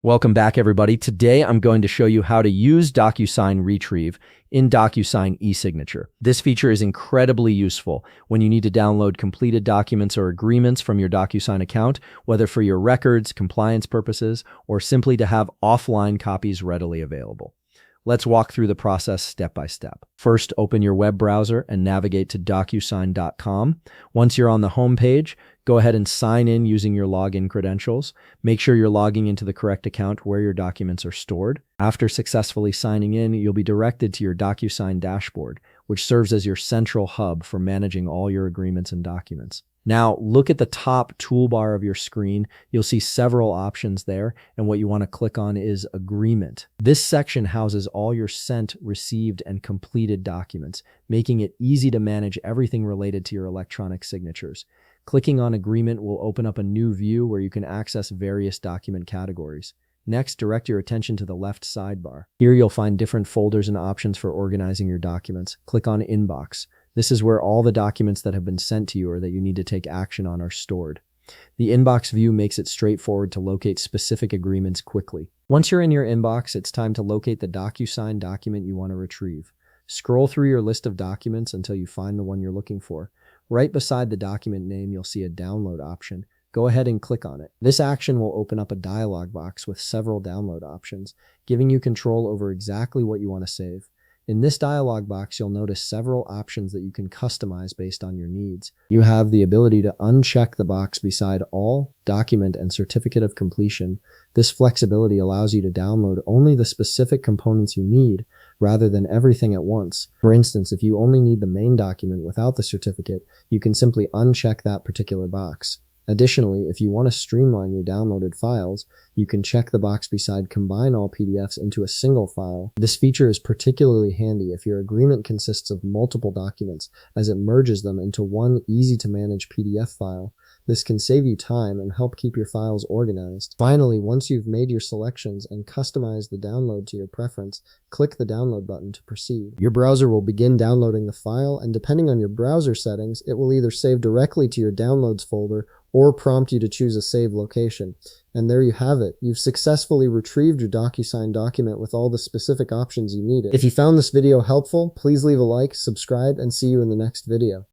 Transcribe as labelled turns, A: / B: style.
A: Welcome back, everybody. Today, I'm going to show you how to use Docusign Retrieve in Docusign ESignature. This feature is incredibly useful when you need to download completed documents or agreements from your Docusign account, whether for your records, compliance purposes, or simply to have offline copies readily available. Let's walk through the process step by step. First, open your web browser and navigate to docusign.com. Once you're on the home page, go ahead and sign in using your login credentials. Make sure you're logging into the correct account where your documents are stored. After successfully signing in, you'll be directed to your Docusign dashboard, which serves as your central hub for managing all your agreements and documents. Now, look at the top toolbar of your screen. You'll see several options there, and what you want to click on is Agreement. This section houses all your sent, received, and completed documents, making it easy to manage everything related to your electronic signatures. Clicking on Agreement will open up a new view where you can access various document categories. Next, direct your attention to the left sidebar. Here you'll find different folders and options for organizing your documents. Click on Inbox. This is where all the documents that have been sent to you or that you need to take action on are stored. The inbox view makes it straightforward to locate specific agreements quickly. Once you're in your inbox, it's time to locate the Docusign document you want to retrieve. Scroll through your list of documents until you find the one you're looking for. Right beside the document name, you'll see a download option. Go ahead and click on it. This action will open up a dialog box with several download options, giving you control over exactly what you want to save. In this dialog box, you'll notice several options that you can customize based on your needs. You have the ability to uncheck the box beside All, Document, and Certificate of Completion. This flexibility allows you to download only the specific components you need, rather than everything at once. For instance, if you only need the main document without the certificate, you can simply uncheck that particular box. Additionally, if you want to streamline your downloaded files, you can check the box beside Combine all PDFs into a single file. This feature is particularly handy if your agreement consists of multiple documents, as it merges them into one easy-to-manage PDF file. This can save you time and help keep your files organized. Finally, once you've made your selections and customized the download to your preference, click the download button to proceed. Your browser will begin downloading the file, and depending on your browser settings, it will either save directly to your Downloads folder or prompt you to choose a save location. And there you have it. You've successfully retrieved your Docusign document with all the specific options you needed. If you found this video helpful, please leave a like, subscribe, and see you in the next video.